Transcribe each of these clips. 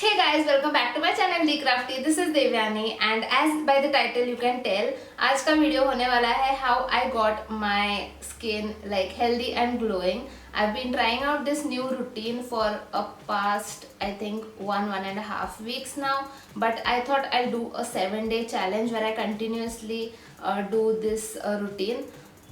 Hey guys, welcome back to my channel CRAFTY. This is Devyani and as by the title you can tell, आज का video होने वाला है how I got my skin like healthy and glowing. I've been trying out this new routine for a past I think one and a half weeks now, but I thought I'll do a 7-day challenge where I continuously do this routine.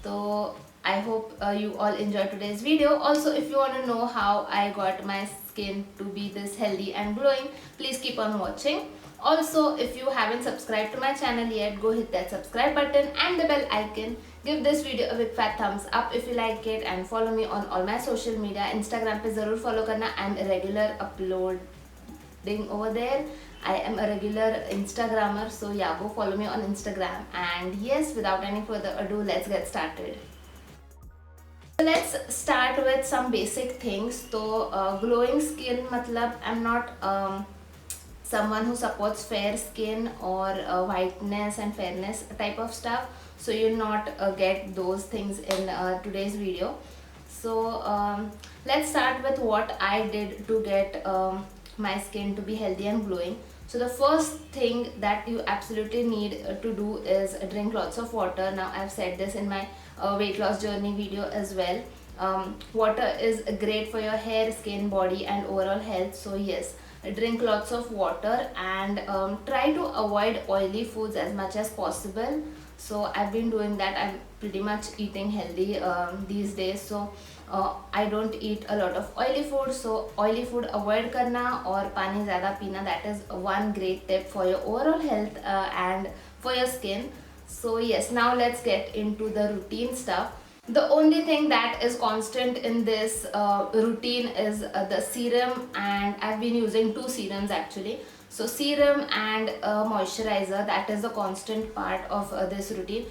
So I hope you all enjoy today's video. Also, if you want to know how I got my skin to be this healthy and glowing, please keep on watching. Also, if you haven't subscribed to my channel yet, go hit that subscribe button and the bell icon. Give this video a big fat thumbs up if you like it and follow me on all my social media. Instagram पे ज़रूर follow करना. I'm a regular uploading over there. I am a regular Instagrammer, so yeah, go follow me on Instagram. And yes, without any further ado, let's get started. So let's start with some basic things. So glowing skin matlab I'm not someone who supports fair skin or whiteness and fairness type of stuff, so you'll not get those things in today's video. So let's start with what I did to get my skin to be healthy and glowing. So the first thing that you absolutely need to do is drink lots of water. Now I've said this in my weight loss journey video as well. Water is great for your hair, skin, body and overall health. So yes, drink lots of water and try to avoid oily foods as much as possible. So I've been doing that. I'm pretty much eating healthy these days, so I don't eat a lot of oily food. So oily food avoid करना और पानी ज़्यादा पीना, that is one great tip for your overall health and for your skin. So yes, now let's get into the routine stuff. The only thing that is constant in this routine is the serum, and I've been using 2 serums actually. So serum and moisturizer, that is the constant part of this routine.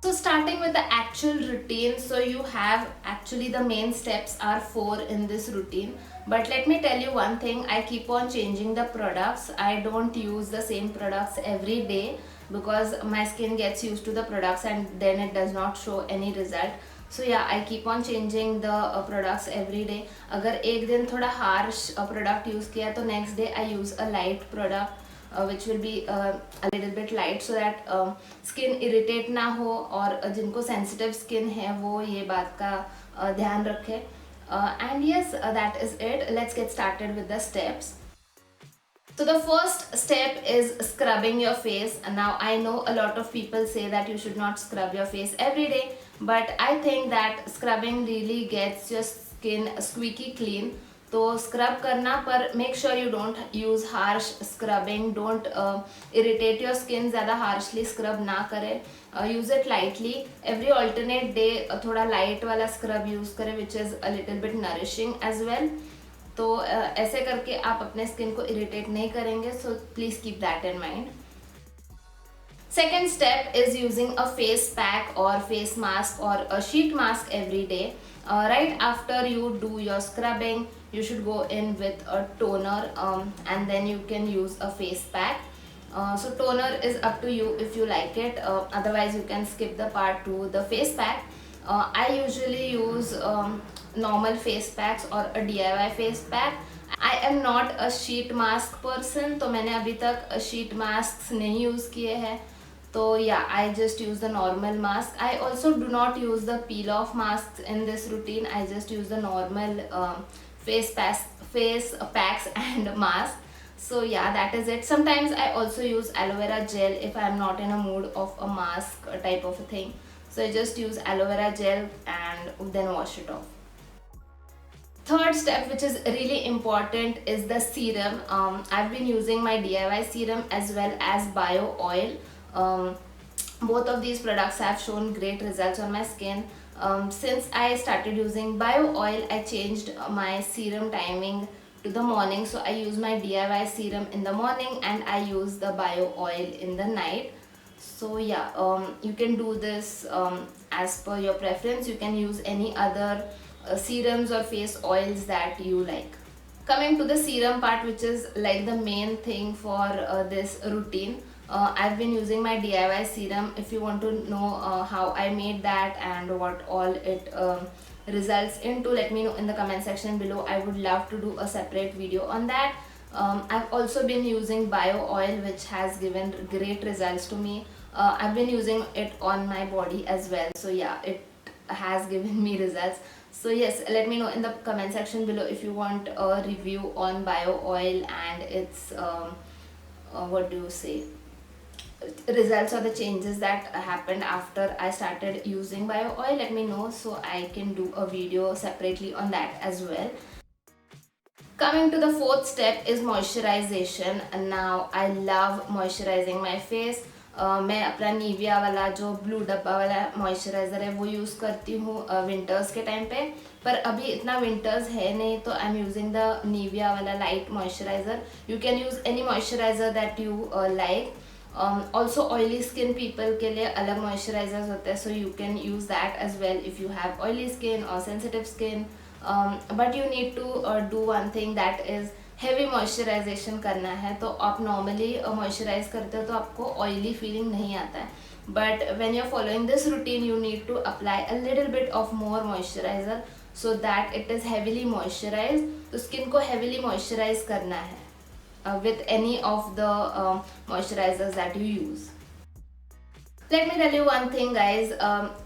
So starting with the actual routine, so you have actually the main steps are 4 in this routine. But let me tell you one thing, I keep on changing the products. I don't use the same products every day because my skin gets used to the products and then it does not show any result. So yeah, I keep on changing the products every day. अगर एक दिन थोड़ा harsh product use किया तो next day I use a light product which will be a little bit light, so that skin irritate ना हो और जिनको sensitive skin है वो ये बात का ध्यान रखे. And yes, that is it. Let's get started with the steps. So the first step is scrubbing your face. Now I know a lot of people say that you should not scrub your face every day, but I think that scrubbing really gets your skin squeaky clean. तो scrub करना, पर make sure you don't use harsh scrubbing. Don't irritate your skin. ज़्यादा harshly scrub ना करें. Use it lightly. Every alternate day थोड़ा light वाला scrub use करें, which is a little bit nourishing as well. तो ऐसे करके आप अपने स्किन को इरिटेट नहीं करेंगे, so please keep that in mind. Second step is using a face pack or face mask or a sheet mask every day. Right after you do your scrubbing, you should go in with a toner and then you can use a face pack. So toner is up to you if you like it, otherwise you can skip the part to the face pack. I usually use normal face packs or a DIY face pack. I am not a sheet mask person, तो मैंने अभी तक sheet masks नहीं use किए हैं. तो yeah, I just use the normal mask. I also do not use the peel off masks in this routine. I just use the normal face packs and mask. So yeah, that is it. Sometimes I also use aloe vera gel if I am not in a mood of a mask type of a thing. So I just use aloe vera gel and then wash it off. Third step, which is really important, is the serum. I've been using my DIY serum as well as bio oil. Both of these products have shown great results on my skin. Since I started using bio oil, I changed my serum timing to the morning. So I use my DIY serum in the morning and I use the bio oil in the night. So yeah, you can do this as per your preference. You can use any other serums or face oils that you like. Coming to the serum part, which is like the main thing for this routine, I've been using my DIY serum. If you want to know how I made that and what all it results into, let me know in the comment section below. I would love to do a separate video on that. I've also been using bio oil, which has given great results to me. I've been using it on my body as well, so yeah, it has given me results. So yes, let me know in the comment section below if you want a review on bio oil and its what do you say, results or the changes that happened after I started using bio oil. Let me know so I can do a video separately on that as well. Coming to the fourth step is moisturization. Now I love moisturizing my face. मैं अपना Nivea वाला जो blue डब्बा वाला moisturiser है वो use करती हूँ विंटर्स के टाइम पे, पर अभी इतना विंटर्स है नहीं तो I am using the Nivea वाला light moisturiser. You can use any moisturiser that you like. Also oily skin people के लिए अलग मॉइस्चराइजर्स होते हैं, so you can use that as well if you have oily skin और sensitive skin. But you need to do one thing that is heavy moisturisation करना है. तो आप नॉर्मली मॉइस्चराइज करते हो तो आपको ऑयली फीलिंग नहीं आता है, but when you are following this routine you need to apply a little bit of more moisturiser so that it is heavily moisturise. तो स्किन को हेवीली मॉइस्चराइज करना है with any of the moisturizers that you use. Let me tell you one thing guys,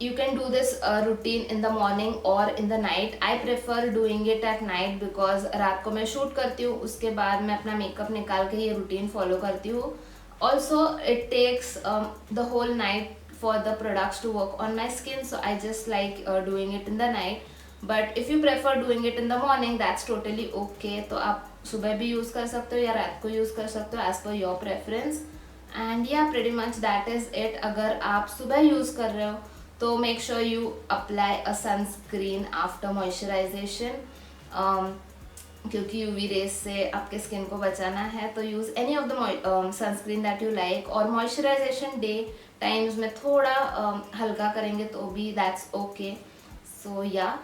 you can do this routine in the morning or in the night. I prefer doing it at night because रात को मैं shoot करती हूँ, उसके बाद मैं अपना makeup निकाल के ये रूटीन फॉलो करती हूँ. Also it takes the whole night for the products to work on my skin, so I just like doing it in the night. But if you prefer doing it in the morning, that's totally okay. तो आप सुबह भी use कर सकते हो या रात को यूज़ कर सकते हो as per your preference. And yeah, pretty much that is it. अगर आप सुबह यूज़ कर रहे हो तो make sure you apply a sunscreen after moisturization. क्योंकि यूवी रेस से आपके स्किन को बचाना है तो use any of the sunscreen that you like. और मॉइस्चराइजेशन डे टाइम्स में थोड़ा हल्का करेंगे तो भी दैट्स ओके. सो या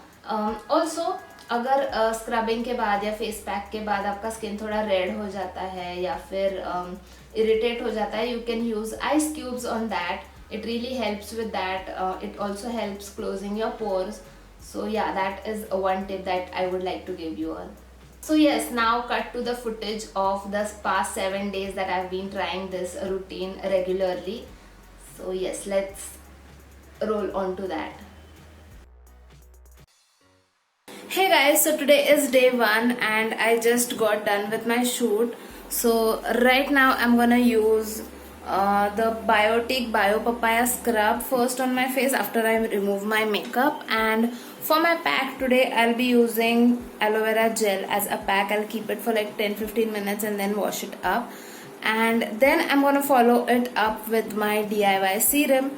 ऑल्सो अगर स्क्रबिंग के बाद या फेस पैक के बाद आपका स्किन थोड़ा रेड हो जाता है या फिर इरिटेट हो जाता है, you can use ice cubes on that. it really helps with that. It also helps closing your pores. So yeah, that is one tip that I would like to give you all. So yes, now cut to the footage of the past 7 days that I've been trying this routine regularly. So yes, let's roll on to that. Hey guys, so today is day 1 and I just got done with my shoot. So right now I'm gonna use the Biotic Bio Papaya scrub first on my face after I remove my makeup. And for my pack today I'll be using aloe vera gel as a pack. I'll keep it for like 10-15 minutes and then wash it up. And then I'm gonna follow it up with my DIY serum.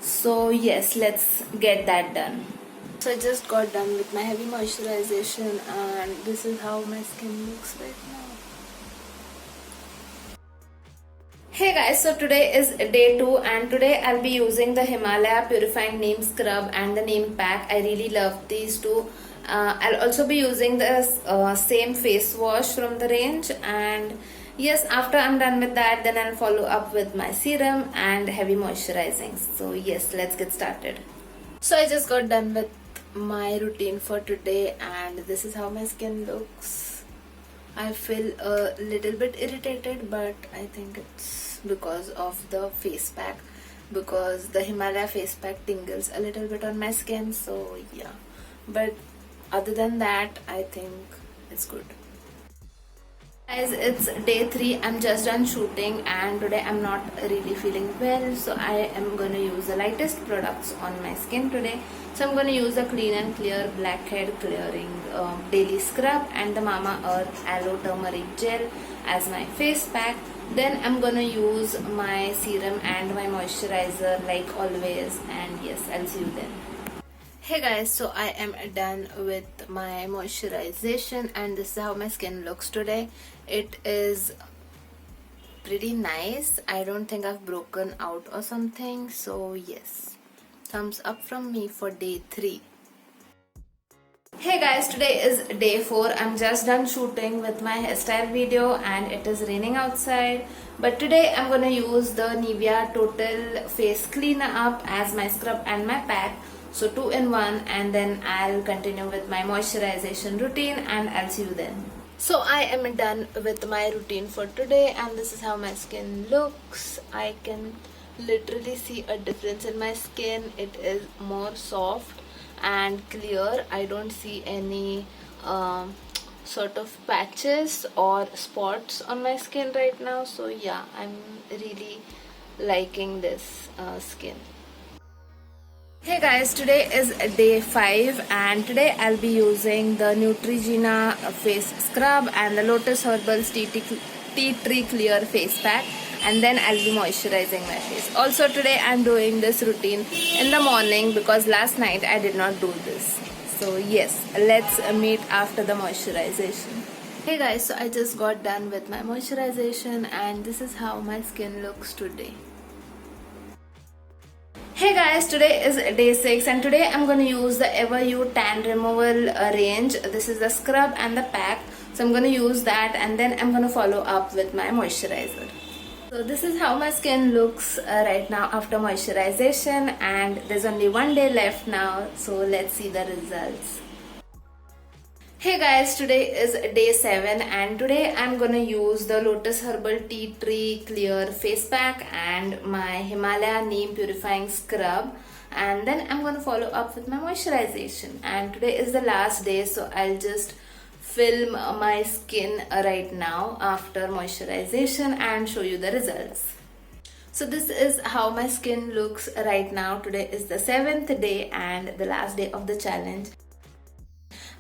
So yes, let's get that done. So I just got done with my heavy moisturization and this is how my skin looks right now. Hey guys, so today is day 2 and today I'll be using the Himalaya Purifying Neem Scrub and the Neem Pack. I really love these two. I'll also be using the same face wash from the range, and yes, after I'm done with that then I'll follow up with my serum and heavy moisturizing. So yes, let's get started. So I just got done with my routine for today and this is how my skin looks. I feel a little bit irritated, but I think it's because of the face pack, because the Himalaya face pack tingles a little bit on my skin. So yeah, but other than that I think it's good. Guys, it's day 3. I'm just done shooting and today I'm not really feeling well, so I am going to use the lightest products on my skin today. So I'm going to use the Clean and Clear Blackhead Clearing Daily Scrub and the Mama Earth Aloe Turmeric Gel as my face pack. Then I'm going to use my serum and my moisturizer like always, and yes, I'll see you then. Hey guys, so I am done with my moisturization and this is how my skin looks today. It is pretty nice. I don't think I've broken out or something, so yes, thumbs up from me for day 3. Hey guys, today is day 4. I'm just done shooting with my hairstyle video and it is raining outside, but today I'm gonna use the Nivea Total Face Cleaner Up as my scrub and my pack. So 2 in 1, and then I'll continue with my moisturization routine and I'll see you then. So I am done with my routine for today, and this is how my skin looks. I can literally see a difference in my skin. It is more soft and clear. I don't see any sort of patches or spots on my skin right now. So yeah, I'm really liking this skin. Hey guys, today is day 5 and today I'll be using the Neutrogena face scrub and the Lotus Herbals Tea Tree Clear face pack, and then I'll be moisturizing my face. Also today I'm doing this routine in the morning because last night I did not do this. So yes, let's meet after the moisturization. Hey guys, so I just got done with my moisturization and this is how my skin looks today. Hey guys, today is day 6 and today I'm going to use the EverYou tan removal range. This is the scrub and the pack. So I'm going to use that and then I'm going to follow up with my moisturizer. So this is how my skin looks right now after moisturization, and there's only one day left now. So let's see the results. Hey guys, today is day 7 and today I'm gonna use the Lotus Herbal Tea Tree Clear Face Pack and my Himalaya Neem Purifying Scrub, and then I'm gonna follow up with my moisturization. And today is the last day, so I'll just film my skin right now after moisturization and show you the results. So this is how my skin looks right now. Today is the 7th day and the last day of the challenge.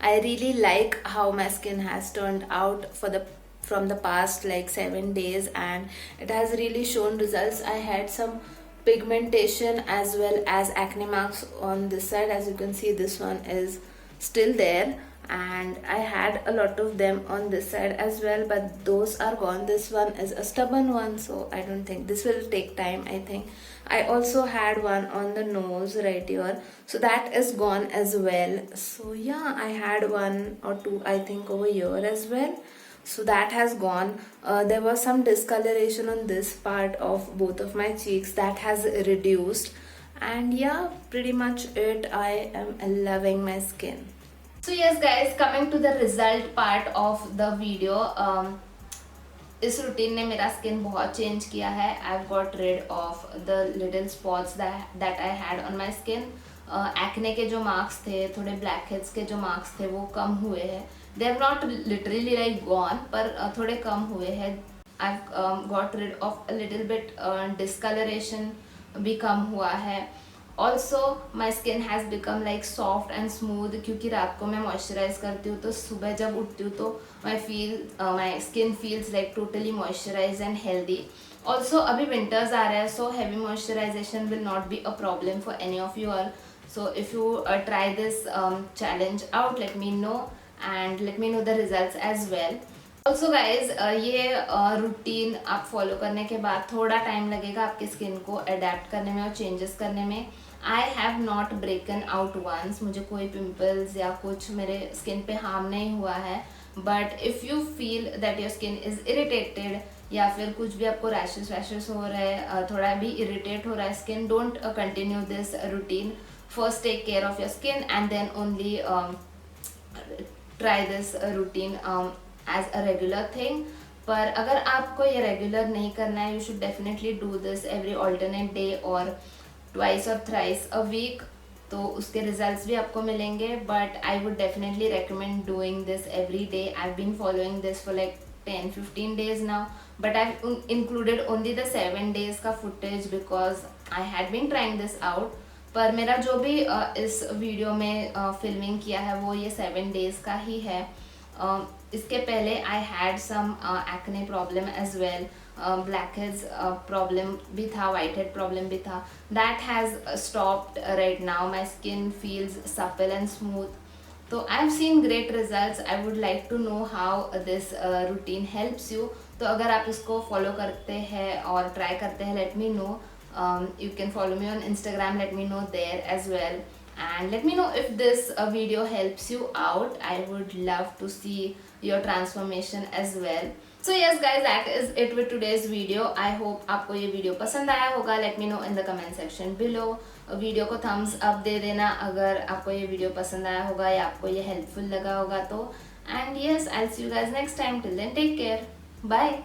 I really like how my skin has turned out from the past like 7 days, and it has really shown results. I had some pigmentation as well as acne marks on this side. As you can see, this one is still there, and I had a lot of them on this side as well, but those are gone. This one is a stubborn one, so I don't think this will take time. I think I also had one on the nose right here, so that is gone as well. So yeah, I had one or two I think over here as well, so that has gone. There was some discoloration on this part of both of my cheeks that has reduced, and yeah, pretty much it. I am loving my skin. So yes guys, coming to the result part of the video, इस routine ने मेरा skin बहुत change किया है. I've got rid of the little spots that I had on my skin. Acne के जो marks थे, थोड़े ब्लैक हेड्स के जो मार्क्स थे, वो कम हुए हैं. They have not literally like gone, पर थोड़े कम हुए हैं. I've got rid of a little bit discoloration भी कम हुआ है. Also my skin has become like soft and smooth, क्योंकि रात को मैं मॉइस्चराइज करती हूँ, तो सुबह जब उठती हूँ तो my skin feels like totally moisturized and healthy. Also अभी winters आ रहा है, so heavy moisturization will not be a problem for any of you all. So if you try this challenge out, let me know and let me know the results as well. Also guys ये routine आप follow करने के बाद थोड़ा time लगेगा आपके skin को adapt करने में और चेंजेस करने में. I have not broken out once, मुझे कोई पिंपल्स या कुछ मेरे स्किन पे हार्म नहीं हुआ है. But if you feel that your skin is irritated या फिर कुछ भी आपको रैशेस वैशेस हो रहे हैं, थोड़ा भी इरिटेट हो रहा है skin, don't continue this routine. First take care of your skin and then only try this routine as a regular thing. पर अगर आपको ये रेगुलर नहीं करना है, you should definitely do this every alternate day और ट्वाइस और thrice a week, तो उसके रिजल्ट्स भी आपको मिलेंगे. But I would definitely recommend doing this every day. I have been following this for like 10-15 days now, but I've included only the 7 days का footage because I had been trying this out. पर मेरा जो भी इस video में filming किया है वो ये 7 days का ही है. इसके पहले I had some acne problem as well, blackheads problem भी था, वाइट हेड प्रॉब्लम भी था. That has stopped right now. My skin feels supple and smooth. तो I have seen great results. I would like to know how this routine helps you. तो अगर आप इसको follow करते हैं और ट्राई करते हैं, let me know. You can follow me on Instagram, let me know there as well, and let me know if this video helps you out. I would love to see your transformation as well. So yes guys, that is it with today's video. I hope आपको ये video पसंद आया होगा. Let me know in the comment section below. Video को thumbs up दे देना अगर आपको ये वीडियो पसंद आया होगा या आपको ये हेल्पफुल लगा होगा. तो And yes, I'll see you guys next time. Till then, take care. Bye.